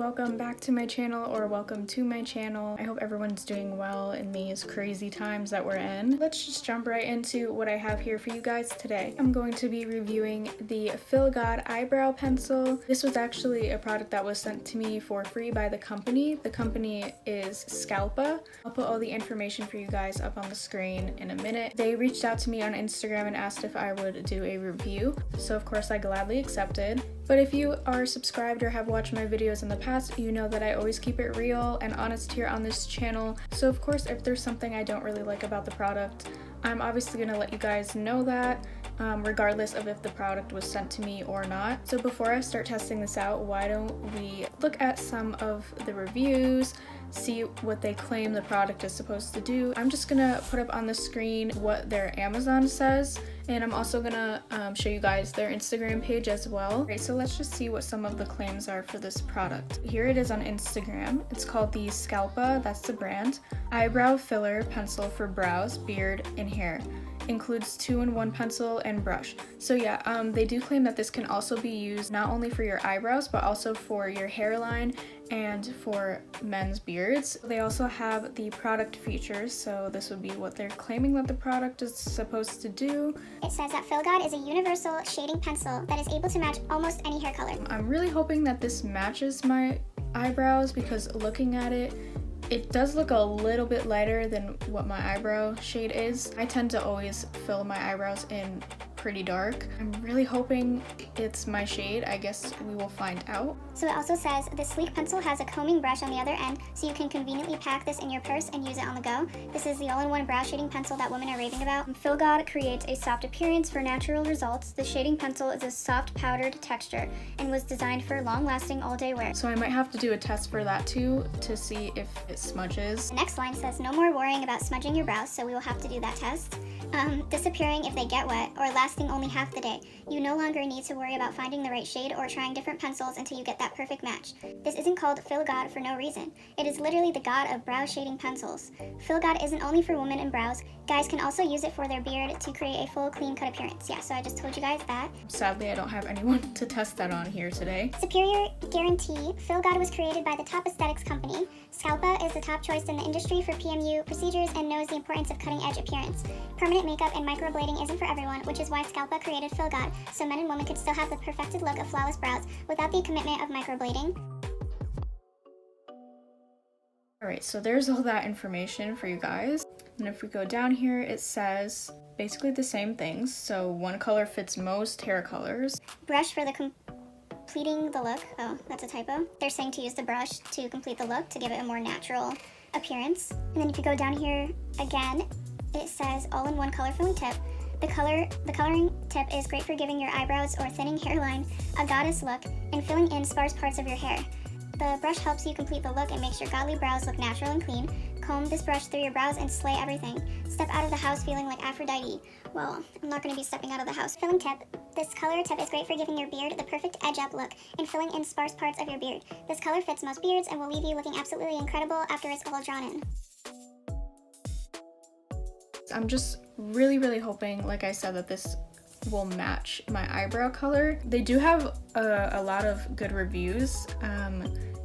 welcome back to my channel, or welcome to my channel. I hope everyone's doing well in these crazy times that we're in. Let's just jump right into what I have here for you guys today. I'm going to be reviewing the FILLGOD eyebrow pencil. This was actually a product that was sent to me for free by the company. The company is SCALPA. I'll put all the information for you guys up on the screen in a minute. They reached out to me on Instagram and asked if I would do a review, so of course I gladly accepted. But if you are subscribed or have watched my videos in the past, you know that I always keep it real and honest here on this channel. So of course, if there's something I don't really like about the product, I'm obviously going to let you guys know that, regardless of if the product was sent to me or not. So before I start testing this out, why don't we look at some of the reviews, see what they claim the product is supposed to do. I'm just gonna put up on the screen what their Amazon says, and I'm also gonna show you guys their Instagram page as well. Alright, so let's just see what some of the claims are for this product. Here it is on Instagram. It's called the SCALPA, that's the brand, eyebrow filler pencil for brows, beard, and hair. Includes 2-in-1 pencil and brush. So yeah, they do claim that this can also be used not only for your eyebrows, but also for your hairline and for men's beards. They also have the product features, so this would be what they're claiming that the product is supposed to do. It says that FILLGOD is a universal shading pencil that is able to match almost any hair color. I'm really hoping that this matches my eyebrows, because looking at it, it does look a little bit lighter than what my eyebrow shade is. I tend to always fill my eyebrows in pretty dark. I'm really hoping it's my shade. I guess we will find out. So it also says the sleek pencil has a combing brush on the other end, so you can conveniently pack this in your purse and use it on the go. This is the all-in-one brow shading pencil that women are raving about. FILLGOD creates a soft appearance for natural results. The shading pencil is a soft powdered texture and was designed for long-lasting all-day wear. So I might have to do a test for that too, to see if it smudges. The next line says no more worrying about smudging your brows, so we will have to do that test. Disappearing if they get wet, or lasting only half the day. You no longer need to worry about finding the right shade or trying different pencils until you get that perfect match. This isn't called FILLGOD for no reason. It is literally the god of brow shading pencils. FILLGOD isn't only for women and brows. Guys can also use it for their beard to create a full clean cut appearance. Yeah, so I just told you guys that. Sadly, I don't have anyone to test that on here today. Superior guarantee. FILLGOD was created by the top aesthetics company. SCALPA is the top choice in the industry for PMU procedures and knows the importance of cutting-edge appearance. Permanent makeup and microblading isn't for everyone, which is why SCALPA created FILLGOD, so men and women could still have the perfected look of flawless brows without the commitment of microblading. Alright, so there's all that information for you guys. And if we go down here, it says basically the same things. So one color fits most hair colors. Brush for the completing the look. Oh, that's a typo. They're saying to use the brush to complete the look to give it a more natural appearance. And then if you go down here again, it says all-in-one color filling tip. The coloring tip is great for giving your eyebrows or thinning hairline a goddess look and filling in sparse parts of your hair. The brush helps you complete the look and makes your godly brows look natural and clean. Comb this brush through your brows and slay everything. Step out of the house feeling like Aphrodite. Well, I'm not going to be stepping out of the house. Filling tip. This color tip is great for giving your beard the perfect edge-up look and filling in sparse parts of your beard. This color fits most beards and will leave you looking absolutely incredible after it's all drawn in. I'm just really hoping, like I said, that this will match my eyebrow color. They do have a lot of good reviews.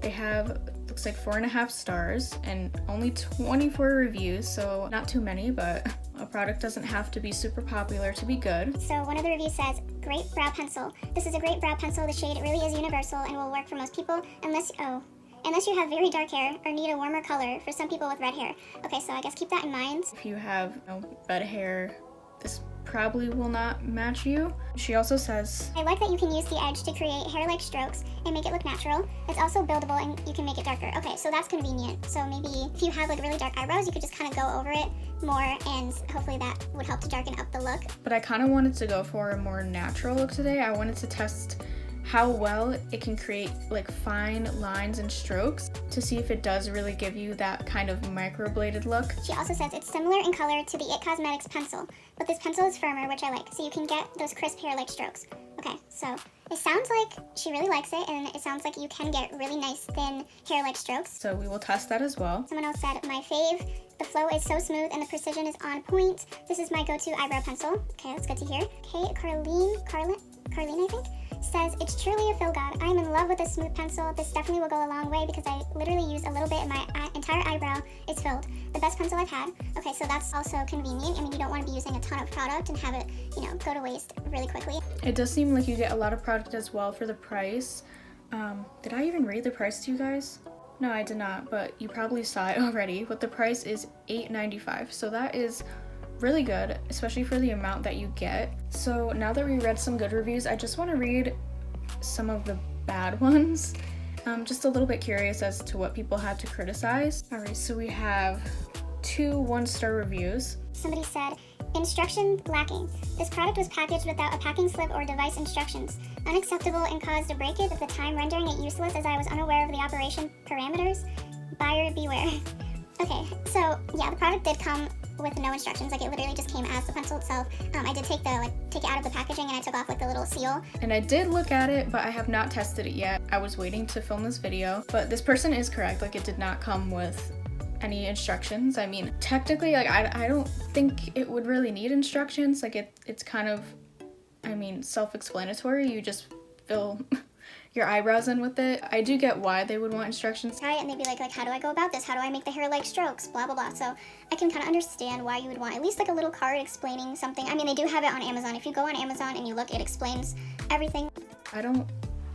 They have, looks like 4.5 stars and only 24 reviews, so not too many, but a product doesn't have to be super popular to be good. So one of the reviews says, great brow pencil. This is a great brow pencil. The shade really is universal and will work for most people unless you have very dark hair or need a warmer color for some people with red hair. Okay, so I guess keep that in mind. If you have red hair, this probably will not match you. She also says, I like that you can use the edge to create hair-like strokes and make it look natural. It's also buildable and you can make it darker. Okay, so that's convenient. So maybe if you have like really dark eyebrows, you could just kind of go over it more and hopefully that would help to darken up the look. But I kind of wanted to go for a more natural look today. I wanted to test how well it can create like fine lines and strokes to see if it does really give you that kind of microbladed look. She also says it's similar in color to the IT Cosmetics pencil, but this pencil is firmer, which I like, so you can get those crisp hair-like strokes. Okay, so it sounds like she really likes it, and it sounds like you can get really nice thin hair-like strokes. So we will test that as well. Someone else said, my fave, the flow is so smooth and the precision is on point. This is my go-to eyebrow pencil. Okay, that's good to hear. Okay, Carlin, Carlene, I think, says, it's truly a FILLGOD. I am in love with this smooth pencil. This definitely will go a long way because I literally use a little bit and my entire eyebrow is filled. The best pencil I've had. Okay, so that's also convenient. I mean, you don't want to be using a ton of product and have it, you know, go to waste really quickly. It does seem like you get a lot of product as well for the price. Did I even read the price to you guys? No, I did not, but you probably saw it already. But the price is $8.95, so that is really good, especially for the amount that you get. So now that we read some good reviews, I just want to read some of the bad ones. Just a little bit curious as to what people had to criticize. All right, so we have 2 1-star reviews. Somebody said, instruction lacking. This product was packaged without a packing slip or device instructions. Unacceptable and caused a breakage at the time, rendering it useless as I was unaware of the operation parameters. Buyer beware. Okay, so yeah, the product did come with no instructions. Like, it literally just came as the pencil itself. I did take it out of the packaging and I took off like the little seal. And I did look at it, but I have not tested it yet. I was waiting to film this video, but this person is correct. Like, it did not come with any instructions. I mean, technically, like, I don't think it would really need instructions. Like, it's kind of, I mean, self-explanatory. You just fill your eyebrows in with it. I do get why they would want instructions. Try it and they'd be like, how do I go about this? How do I make the hair like strokes? Blah, blah, blah. So I can kind of understand why you would want at least like a little card explaining something. I mean, they do have it on Amazon. If you go on Amazon and you look, it explains everything. I don't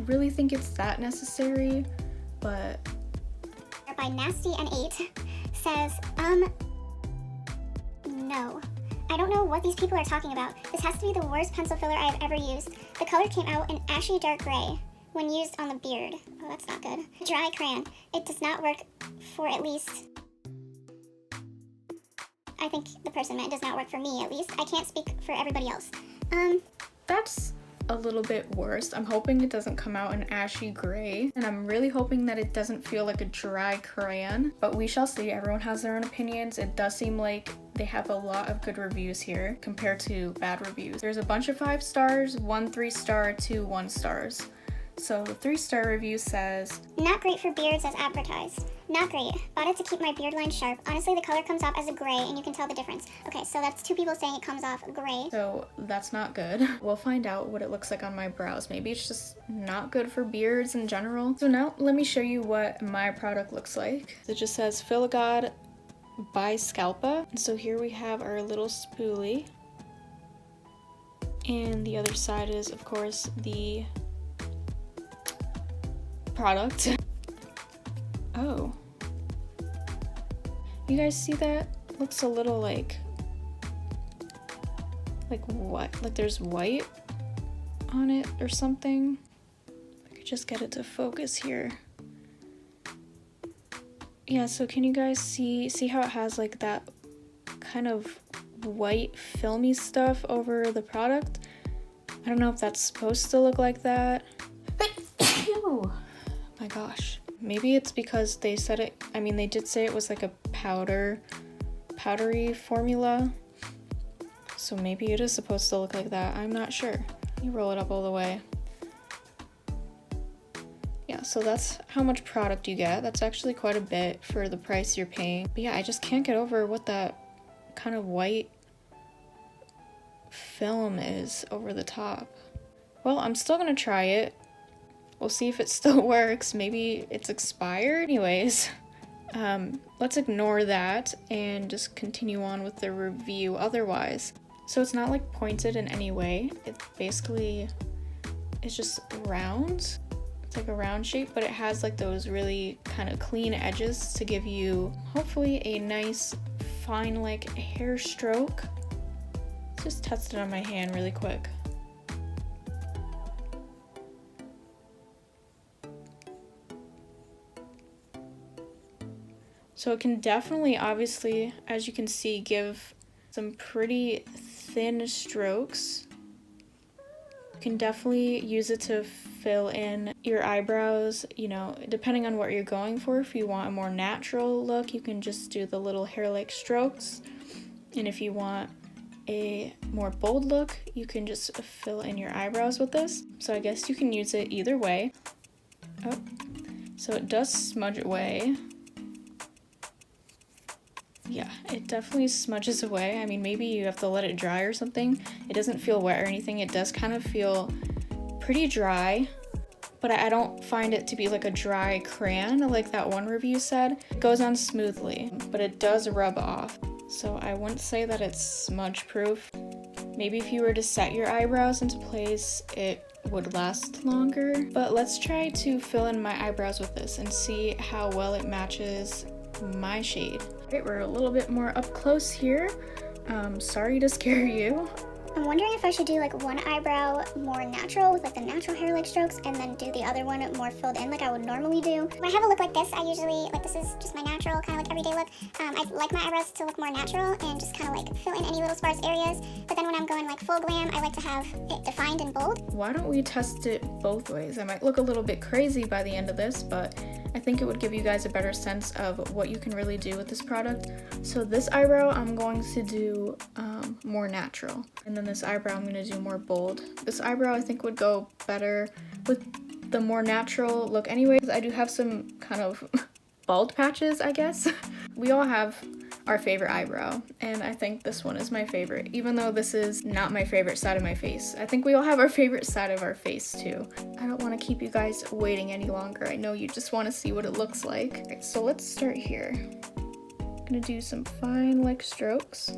really think it's that necessary, but... By Nasty and 8 says, no. I don't know what these people are talking about. This has to be the worst pencil filler I have ever used. The color came out an ashy dark gray when used on the beard. Oh, that's not good. Dry crayon. It does not work for at least... I think the person meant it does not work for me, at least. I can't speak for everybody else. That's a little bit worse. I'm hoping it doesn't come out an ashy gray, and I'm really hoping that it doesn't feel like a dry crayon, but we shall see. Everyone has their own opinions. It does seem like they have a lot of good reviews here compared to bad reviews. There's a bunch of 5 stars, 1 3-star, 2 1 stars. So the 3-star review says, not great for beards as advertised. Not great. Bought it to keep my beard line sharp. Honestly, the color comes off as a gray and you can tell the difference. Okay, so that's 2 people saying it comes off gray. So that's not good. We'll find out what it looks like on my brows. Maybe it's just not good for beards in general. So now let me show you what my product looks like. It just says FILLGOD by SCALPA. So here we have our little spoolie. And the other side is, of course, the product. Oh. You guys see that? Looks a little like what? Like there's white on it or something. If I could just get it to focus here. Yeah, so can you guys see how it has like that kind of white filmy stuff over the product? I don't know if that's supposed to look like that. Oh my gosh. Maybe it's because they said it, I mean, they did say it was like a powdery formula. So maybe it is supposed to look like that. I'm not sure. You roll it up all the way. Yeah, so that's how much product you get. That's actually quite a bit for the price you're paying. But yeah, I just can't get over what that kind of white film is over the top. Well, I'm still gonna try it. We'll see if it still works. Maybe it's expired. Anyways, let's ignore that and just continue on with the review otherwise. So it's not like pointed in any way. It basically is just round. It's like a round shape, but it has like those really kind of clean edges to give you hopefully a nice fine like hair stroke. Let's just test it on my hand really quick. So it can definitely, obviously, as you can see, give some pretty thin strokes. You can definitely use it to fill in your eyebrows, you know, depending on what you're going for. If you want a more natural look, you can just do the little hair-like strokes. And if you want a more bold look, you can just fill in your eyebrows with this. So I guess you can use it either way. Oh, so it does smudge away. Yeah, it definitely smudges away. I mean, maybe you have to let it dry or something. It doesn't feel wet or anything. It does kind of feel pretty dry, but I don't find it to be like a dry crayon like that one review said. It goes on smoothly, but it does rub off. So I wouldn't say that it's smudge proof. Maybe if you were to set your eyebrows into place, it would last longer. But let's try to fill in my eyebrows with this and see how well it matches my shade. Right, we're a little bit more up close here. Sorry to scare you. I'm wondering if I should do like one eyebrow more natural with like the natural hair-like strokes and then do the other one more filled in like I would normally do. When I have a look like this, I usually, like this is just my natural kind of like everyday look. I like my eyebrows to look more natural and just kind of like fill in any little sparse areas. But then when I'm going like full glam, I like to have it defined and bold. Why don't we test it both ways? I might look a little bit crazy by the end of this, but I think it would give you guys a better sense of what you can really do with this product. So this eyebrow I'm going to do more natural, and then this eyebrow I'm going to do more bold. This eyebrow I think would go better with the more natural look anyways. I do have some kind of bald patches, I guess. We all have our favorite eyebrow, and I think this one is my favorite, even though this is not my favorite side of my face. I think we all have our favorite side of our face too. I don't want to keep you guys waiting any longer. I know you just want to see what it looks like. Okay, so let's start here. I'm gonna do some fine like strokes.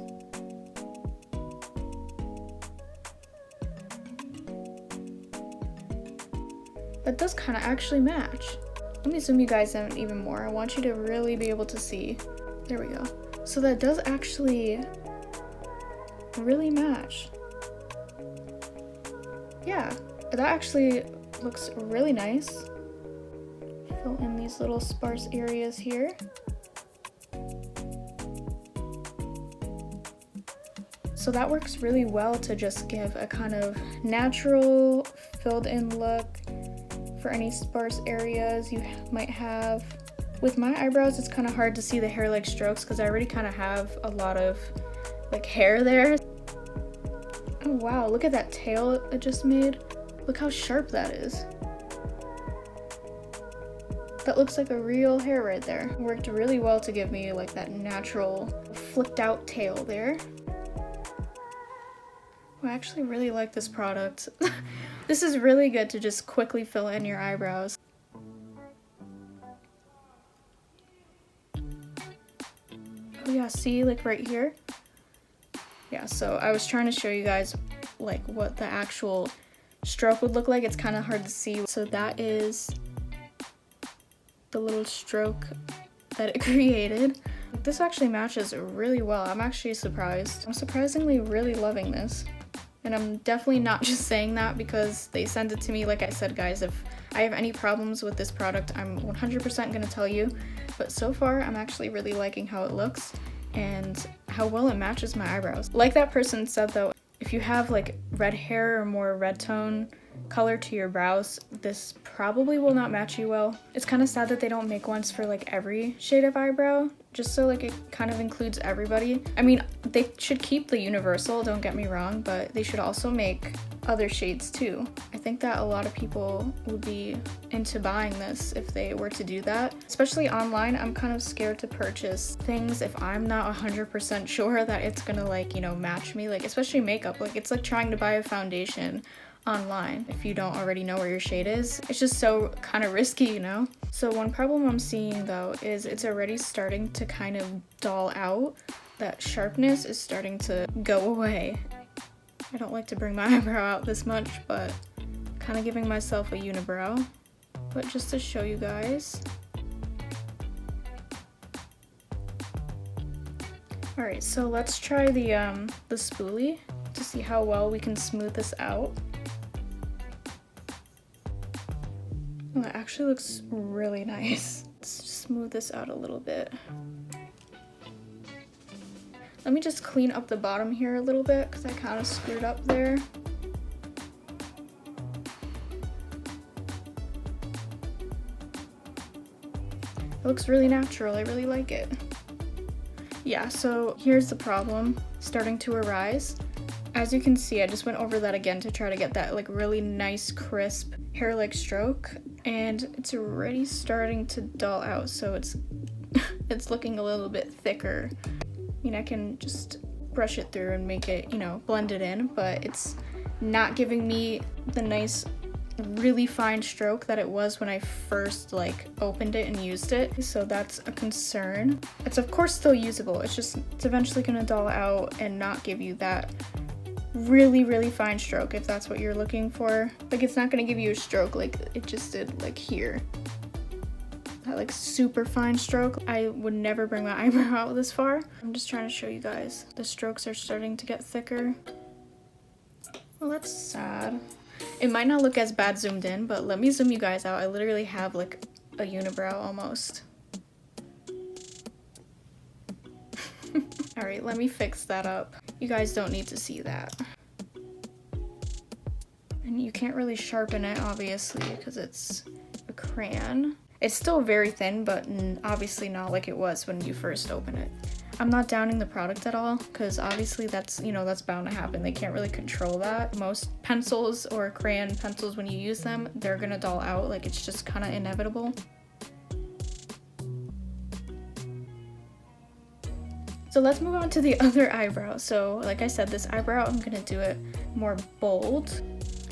That does kind of actually match. Let me zoom you guys in even more. I want you to really be able to see. There we go. So that does actually really match. Yeah, that actually looks really nice. Fill in these little sparse areas here. So that works really well to just give a kind of natural, filled in look for any sparse areas you might have. With my eyebrows, it's kind of hard to see the hair-like strokes because I already kind of have a lot of like hair there. Oh wow, look at that tail it just made. Look how sharp that is. That looks like a real hair right there. It worked really well to give me like that natural flicked out tail there. I actually really like this product. This is really good to just quickly fill in your eyebrows. Oh yeah, see, like right here? Yeah, so I was trying to show you guys like what the actual stroke would look like. It's kind of hard to see. So that is the little stroke that it created. This actually matches really well. I'm actually surprised. I'm surprisingly really loving this. And I'm definitely not just saying that because they sent it to me. Like I said, guys, if I have any problems with this product, I'm 100% gonna tell you. But so far, I'm actually really liking how it looks and how well it matches my eyebrows. Like that person said though, if you have like red hair or more red tone color to your brows, this probably will not match you well. It's kind of sad that they don't make ones for like every shade of eyebrow, just so like it kind of includes everybody. I mean, they should keep the universal, don't get me wrong, but they should also make other shades too. I think that a lot of people would be into buying this if they were to do that. Especially online, I'm kind of scared to purchase things if I'm not 100% sure that it's gonna like, you know, match me. Like especially makeup, like it's like trying to buy a foundation online if you don't already know where your shade is. It's just so kind of risky, you know? So one problem I'm seeing though is it's already starting to kind of dull out. That sharpness is starting to go away. I don't like to bring my eyebrow out this much, but kind of giving myself a unibrow. But just to show you guys. Alright, so let's try the spoolie to see how well we can smooth this out. Oh, that actually looks really nice. Let's smooth this out a little bit. Let me just clean up the bottom here a little bit because I kind of screwed up there. It looks really natural. I really like it. Yeah, so here's the problem. Starting to arise. As you can see, I just went over that again to try to get that like really nice, crisp hair-like stroke, and it's already starting to dull out, so it's it's looking a little bit thicker. I mean, I can just brush it through and make it, you know, blend it in, but it's not giving me the nice really fine stroke that it was when I first like opened it and used it. So that's a concern. It's of course still usable. It's eventually gonna dull out and not give you that really fine stroke if that's what you're looking for. Like it's not gonna give you a stroke like it just did like here. That like super fine stroke. I would never bring my eyebrow out this far. I'm just trying to show you guys. The strokes are starting to get thicker. Well, that's sad. It might not look as bad zoomed in, but let me zoom you guys out. I literally have like a unibrow almost. All right, let me fix that up. You guys don't need to see that. And you can't really sharpen it, obviously, because it's a crayon. It's still very thin, but obviously not like it was when you first open it. I'm not downing the product at all, because obviously that's, you know, that's bound to happen. They can't really control that. Most pencils or crayon pencils, when you use them, they're gonna dull out. Like it's just kind of inevitable. So let's move on to the other eyebrow. So like I said, this eyebrow, I'm gonna do it more bold.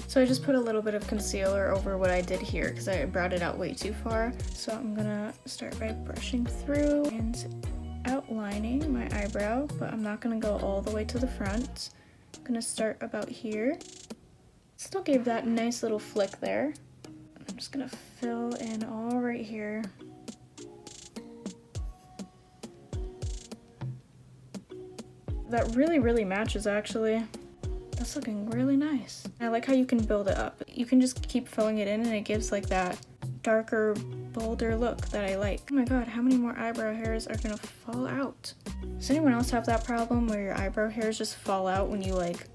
So I just put a little bit of concealer over what I did here because I browed it out way too far. So I'm gonna start by brushing through and outlining my eyebrow, but I'm not gonna go all the way to the front. I'm gonna start about here. Still gave that nice little flick there. I'm just gonna fill in all right here. That really matches actually. That's looking really nice. I like how you can build it up. You can just keep filling it in and it gives like that darker, bolder look that I like. Oh my god, how many more eyebrow hairs are gonna fall out? Does anyone else have that problem where your eyebrow hairs just fall out when you like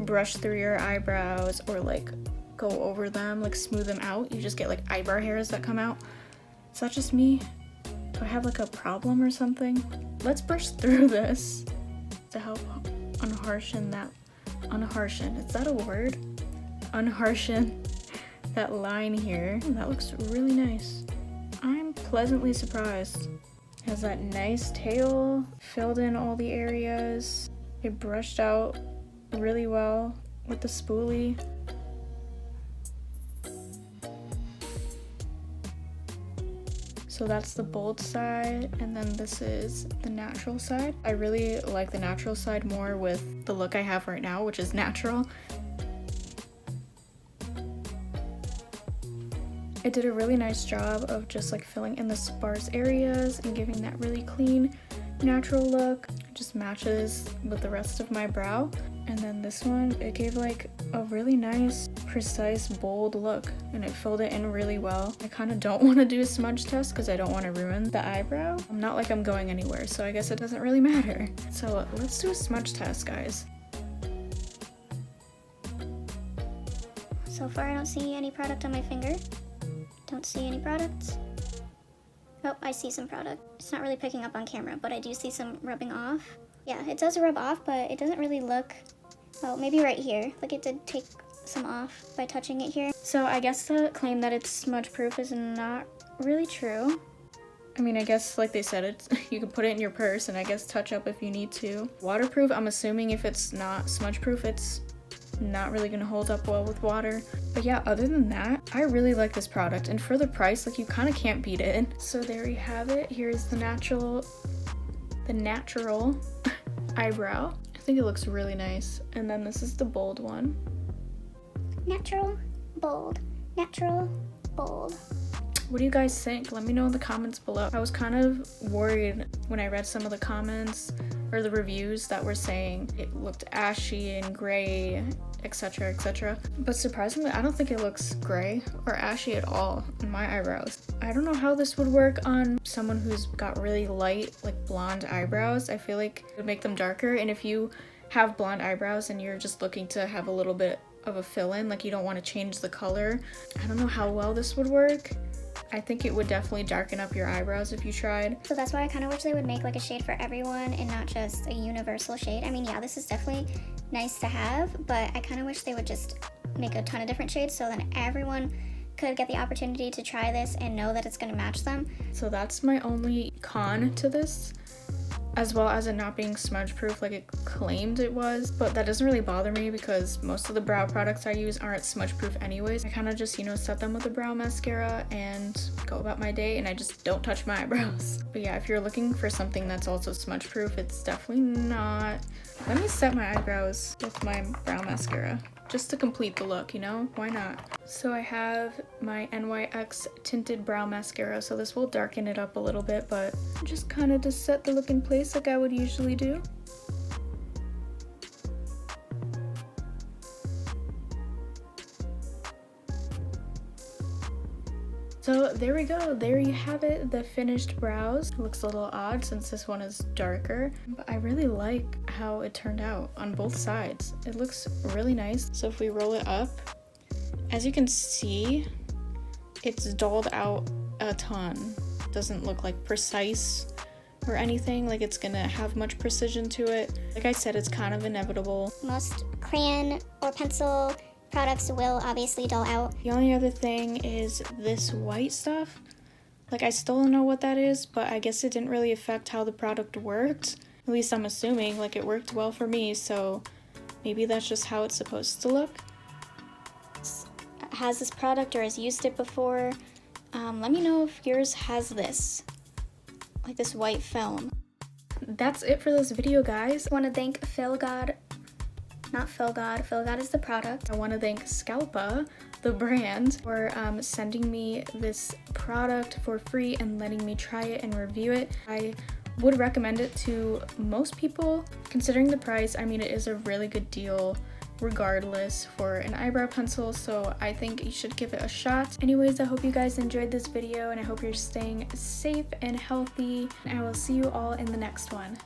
brush through your eyebrows or like go over them, like smooth them out? You just get like eyebrow hairs that come out. Is that just me? Do I have like a problem or something? Let's brush through this to help unharshen that. Unharshen, is that a word? Unharshen that line here. Ooh, that looks really nice. I'm pleasantly surprised. It has that nice tail, filled in all the areas. It brushed out really well with the spoolie. So that's the bold side, and then this is the natural side. I really like the natural side more with the look I have right now, which is natural. It did a really nice job of just like filling in the sparse areas and giving that really clean, natural look. It just matches with the rest of my brow. And then this one, it gave like a really nice, precise, bold look, and it filled it in really well. I kind of don't want to do a smudge test because I don't want to ruin the eyebrow. I'm not like I'm going anywhere, so I guess it doesn't really matter. So let's do a smudge test, guys. So far I don't see any product on my finger. Don't see any products. Oh, I see some product. It's not really picking up on camera, but I do see some rubbing off. Yeah, it does rub off, but it doesn't really look, well, maybe right here. Like it did take some off by touching it here. So I guess the claim that it's smudge proof is not really true. I mean, I guess like they said, it's you can put it in your purse and I guess touch up if you need to. Waterproof, I'm assuming if it's not smudge proof, it's not really gonna hold up well with water. But yeah, other than that, I really like this product, and for the price, like you kind of can't beat it. So there you have it. Here's the natural eyebrow. I think it looks really nice. And then this is the bold one. Natural, bold, natural, bold. What do you guys think? Let me know in the comments below. I was kind of worried when I read some of the comments or the reviews that were saying it looked ashy and gray, etc, etc. But surprisingly, I don't think it looks gray or ashy at all in my eyebrows. I don't know how this would work on someone who's got really light, like blonde eyebrows. I feel like it would make them darker, and if you have blonde eyebrows and you're just looking to have a little bit of a fill-in, like you don't want to change the color, I don't know how well this would work. I think it would definitely darken up your eyebrows if you tried. So that's why I kind of wish they would make like a shade for everyone and not just a universal shade. I mean, yeah, this is definitely nice to have, but I kind of wish they would just make a ton of different shades so then everyone could get the opportunity to try this and know that it's going to match them. So that's my only con to this. as well as it not being smudge proof like it claimed it was, but that doesn't really bother me because most of the brow products I use aren't smudge proof anyways. I kind of just, you know, set them with a brow mascara and go about my day, and I just don't touch my eyebrows. But yeah, if you're looking for something that's also smudge proof, it's definitely not. Let me set my eyebrows with my brow mascara just to complete the look, you know? Why not? So I have my NYX Tinted Brow Mascara, so this will darken it up a little bit, but just kind of to set the look in place like I would usually do. So there we go, there you have it, the finished brows. It looks a little odd since this one is darker, but I really like how it turned out on both sides. It looks really nice. So if we roll it up, as you can see, it's dulled out a ton. Doesn't look like precise or anything, like it's gonna have much precision to it. Like I said, it's kind of inevitable. Most crayon or pencil products will obviously dull out. The only other thing is this white stuff. Like I still don't know what that is, but I guess it didn't really affect how the product worked. At least I'm assuming, like it worked well for me, so maybe that's just how it's supposed to look. Has this product or has used it before? Let me know if yours has this, like this white film. That's it for this video, guys. I want to thank FILLGOD. Not FILLGOD. FILLGOD is the product. I want to thank SCALPA, the brand, for sending me this product for free and letting me try it and review it. I would recommend it to most people. Considering the price, I mean, it is a really good deal regardless for an eyebrow pencil, so I think you should give it a shot. Anyways, I hope you guys enjoyed this video and I hope you're staying safe and healthy, and I will see you all in the next one.